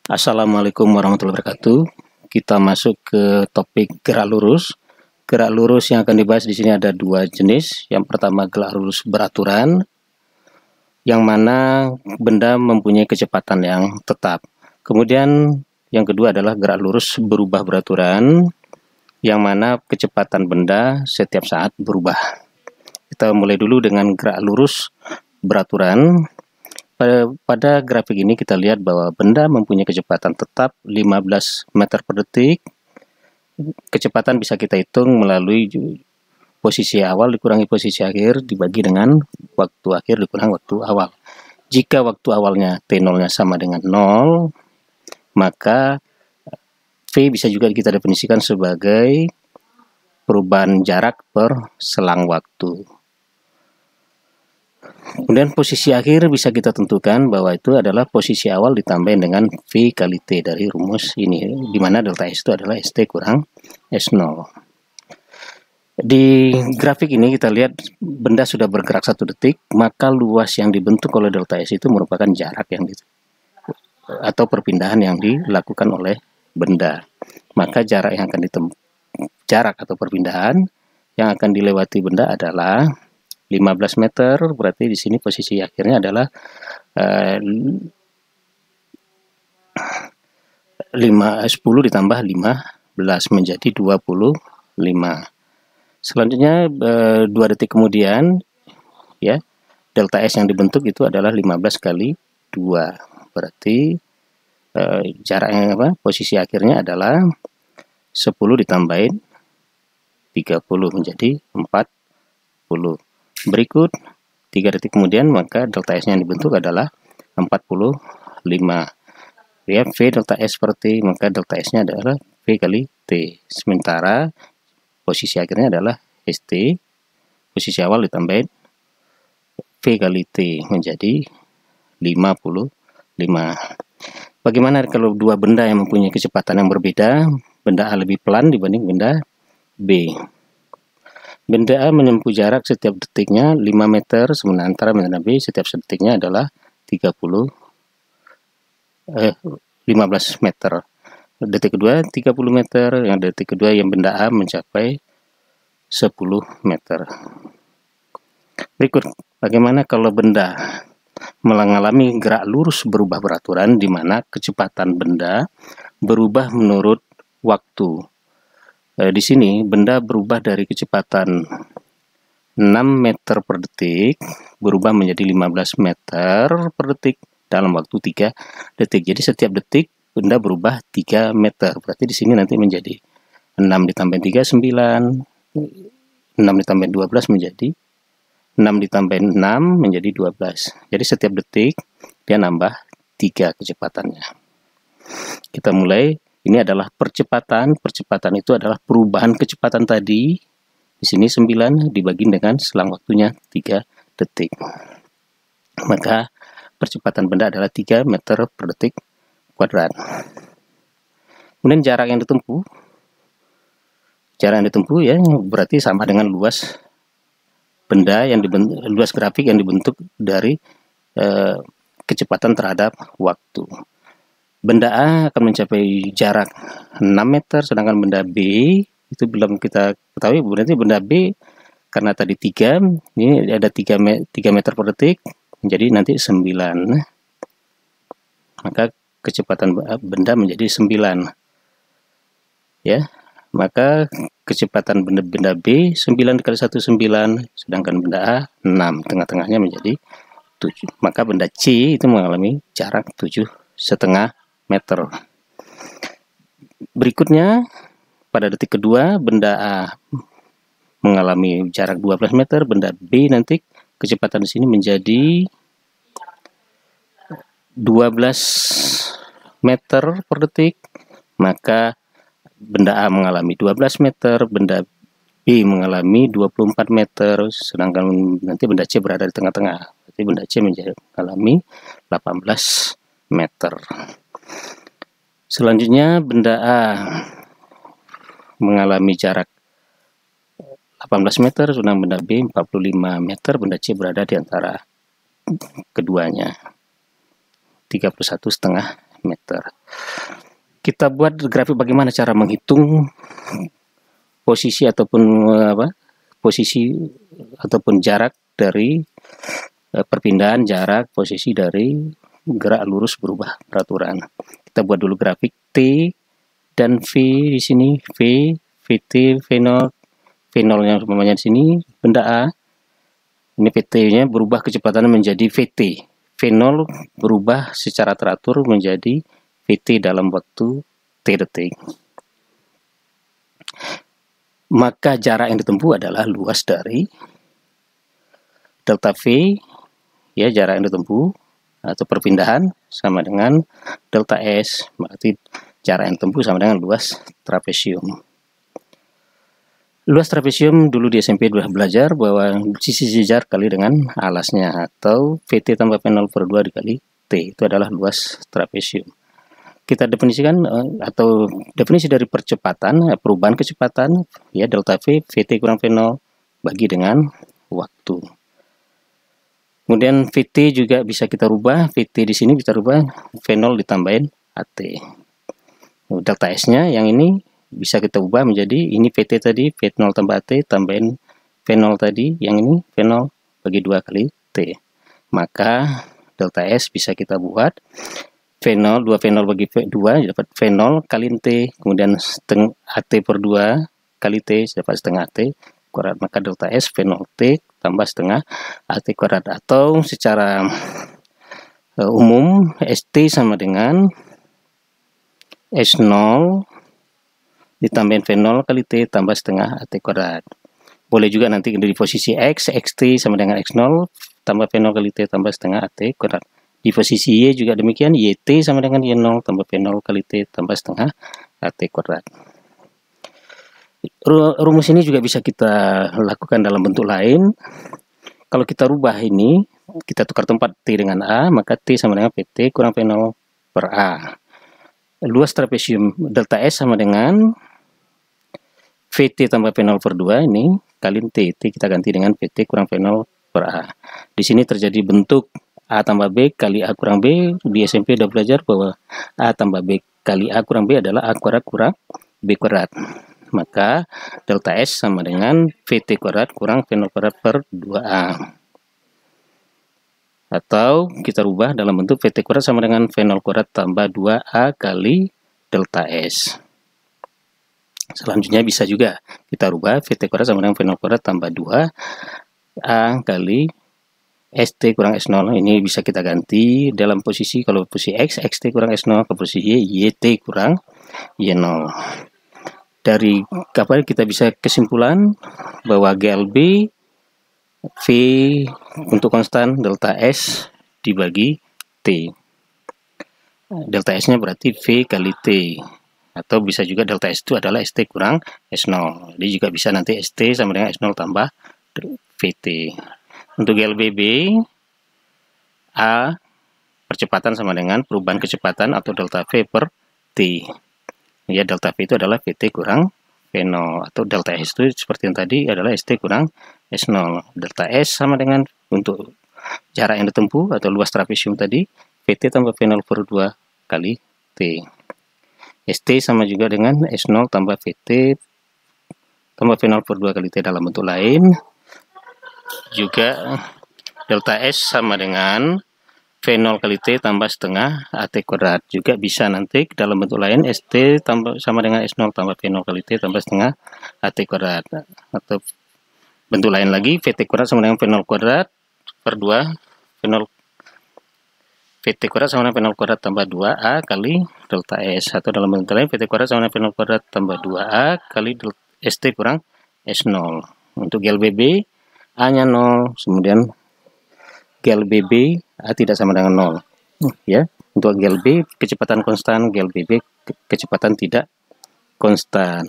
Assalamualaikum warahmatullahi wabarakatuh. Kita masuk ke topik gerak lurus. Gerak lurus yang akan dibahas di sini ada dua jenis. Yang pertama gerak lurus beraturan, yang mana benda mempunyai kecepatan yang tetap. Kemudian yang kedua adalah gerak lurus berubah beraturan, yang mana kecepatan benda setiap saat berubah. Kita mulai dulu dengan gerak lurus beraturan. Pada grafik ini kita lihat bahwa benda mempunyai kecepatan tetap 15 meter per detik. Kecepatan bisa kita hitung melalui posisi awal dikurangi posisi akhir dibagi dengan waktu akhir dikurangi waktu awal. Jika waktu awalnya T0-nya sama dengan 0, maka V bisa juga kita definisikan sebagai perubahan jarak per selang waktu. Kemudian posisi akhir bisa kita tentukan bahwa itu adalah posisi awal ditambah dengan V kali T dari rumus ini, di mana delta S itu adalah ST kurang S0. Di grafik ini kita lihat benda sudah bergerak 1 detik, maka luas yang dibentuk oleh delta S itu merupakan jarak yang atau perpindahan yang dilakukan oleh benda. Maka jarak yang akan jarak atau perpindahan yang akan dilewati benda adalah 15 meter, berarti di sini posisi akhirnya adalah 10 ditambah 15 menjadi 25. Selanjutnya 2 detik kemudian ya, delta S yang dibentuk itu adalah 15 kali 2. Berarti jaraknya posisi akhirnya adalah 10 ditambahin 30 menjadi 40. Berikut 3 detik kemudian maka delta S-nya yang dibentuk adalah 45. Ya, V delta S seperti maka delta S-nya adalah V kali T. Sementara posisi akhirnya adalah ST, posisi awal ditambahin V kali T menjadi 55. Bagaimana kalau dua benda yang mempunyai kecepatan yang berbeda, benda A lebih pelan dibanding benda B? Benda A menempuh jarak setiap detiknya 5 meter, sementara benda B setiap detiknya adalah 15 meter. Detik kedua 30 meter, yang detik kedua yang benda A mencapai 10 meter. Berikut, bagaimana kalau benda mengalami gerak lurus berubah beraturan, di mana kecepatan benda berubah menurut waktu. Di sini benda berubah dari kecepatan 6 meter per detik berubah menjadi 15 meter per detik dalam waktu 3 detik. Jadi setiap detik benda berubah 3 meter. Berarti di sini nanti menjadi 6 ditambah 3 9, 6 ditambah 12 menjadi 6 ditambah 6 menjadi 12. Jadi setiap detik dia nambah 3 kecepatannya. Kita mulai. Ini adalah percepatan. Percepatan itu adalah perubahan kecepatan tadi. Di sini 9 dibagi dengan selang waktunya 3 detik. Maka percepatan benda adalah 3 meter per detik kuadrat. Kemudian jarak yang ditempuh. Jarak yang ditempuh ya berarti sama dengan luas benda yang luas grafik yang dibentuk dari kecepatan terhadap waktu. Benda A akan mencapai jarak 6 meter, sedangkan benda B itu belum kita ketahui. Berarti benda B karena tadi 3, ini ada 3 meter per detik, menjadi nanti 9. Maka kecepatan benda menjadi 9. Ya, maka kecepatan benda B 9 dikali 1 9, sedangkan benda A 6, tengah-tengahnya menjadi 7. Maka benda C itu mengalami jarak 7,5 meter. Berikutnya pada detik kedua benda A mengalami jarak 12 meter, benda B nanti kecepatan di sini menjadi 12 meter per detik, maka benda A mengalami 12 meter, benda B mengalami 24 meter, sedangkan nanti benda C berada di tengah-tengah. Berarti benda C mengalami 18 meter. Selanjutnya benda A mengalami jarak 18 meter, sedangkan benda B 45 meter, benda C berada di antara keduanya 31,5 meter. Kita buat grafik bagaimana cara menghitung posisi ataupun posisi ataupun jarak dari perpindahan jarak posisi dari gerak lurus berubah peraturan. Kita buat dulu grafik T dan V di sini, VT, V0-nya umpamanya di sini benda A. Ini VT-nya berubah kecepatan menjadi VT. V0 berubah secara teratur menjadi VT dalam waktu T detik. Maka jarak yang ditempuh adalah luas dari delta V, ya, jarak yang ditempuh atau perpindahan sama dengan delta S, berarti jarak yang ditempuh sama dengan luas trapesium. Luas trapesium dulu di SMP sudah belajar bahwa sisi sejar kali dengan alasnya, atau VT tambah V0 per 2 dikali T, itu adalah luas trapesium. Kita definisikan atau definisi dari percepatan, perubahan kecepatan, ya, delta V, VT kurang V0 bagi dengan waktu. Kemudian VT juga bisa kita rubah, VT di sini bisa rubah V0 ditambahin AT. Delta S-nya yang ini bisa kita ubah menjadi ini VT tadi, V0 tambah AT tambahin V0 tadi, yang ini V0 bagi 2 kali T. Maka delta S bisa kita buat V0, 2 V0 bagi 2 dapat V0 kali T, kemudian setengah AT per 2 kali T dapat setengah AT kuadrat. Maka delta S V0 T tambah setengah AT kuadrat, atau secara umum ST sama dengan S0 ditambahin V0 kali T tambah setengah AT kuadrat. Boleh juga nanti di posisi X, XT sama dengan X0 tambah V0 kali T tambah setengah AT kuadrat. Di posisi Y juga demikian, YT sama dengan Y0 tambah V0 kali T tambah setengah AT kuadrat. Rumus ini juga bisa kita lakukan dalam bentuk lain. Kalau kita rubah ini, kita tukar tempat T dengan A, maka T sama dengan PT kurang V0 per A. Luas trapesium delta S sama dengan VT tambah V0 per 2 ini kali T kita ganti dengan VT kurang V0 per A. Di sini terjadi bentuk A tambah B kali A kurang B. Di SMP sudah belajar bahwa A tambah B kali A kurang B adalah A kuadrat kurang B kuadrat. Maka delta S sama dengan VT kuadrat kurang V0 kuadrat per 2A. Atau kita rubah dalam bentuk VT kuadrat sama dengan V0 kuadrat tambah 2A kali delta S. Selanjutnya bisa juga kita rubah VT kuadrat sama dengan V0 kuadrat tambah 2A kali ST kurang S0. Ini bisa kita ganti dalam posisi, kalau posisi X, XT kurang S0, ke posisi Y, YT kurang Y0. Dari kapal kita bisa kesimpulan bahwa GLB V untuk konstan delta S dibagi T. Delta S-nya berarti V kali T. Atau bisa juga delta S itu adalah ST kurang S0. Jadi juga bisa nanti ST sama dengan S0 tambah VT. Untuk GLBB, A percepatan sama dengan perubahan kecepatan atau delta V per T. Ya, delta V itu adalah VT kurang V0, atau delta S itu seperti yang tadi adalah ST kurang S0. Delta S sama dengan untuk jarak yang ditempuh atau luas trapesium tadi, VT tambah V0 per 2 kali T. ST sama juga dengan S0 tambah VT tambah V0 per 2 kali T dalam bentuk lain. Juga delta S sama dengan V0 kali T tambah setengah AT kuadrat. Juga bisa nanti dalam bentuk lain ST tambah sama dengan S0 tambah V0 kali T tambah setengah AT kuadrat. Atau bentuk lain lagi, VT kuadrat sama dengan V0 kuadrat per 2 V0 VT kuadrat sama dengan V0 kuadrat tambah 2A kali delta S. Atau dalam bentuk lain VT kuadrat sama dengan V0 kuadrat tambah 2A kali ST kurang S0. Untuk GLBB A-nya 0, kemudian GLBB A tidak sama dengan 0. Ya, untuk GLB kecepatan konstan, GLBB kecepatan tidak konstan.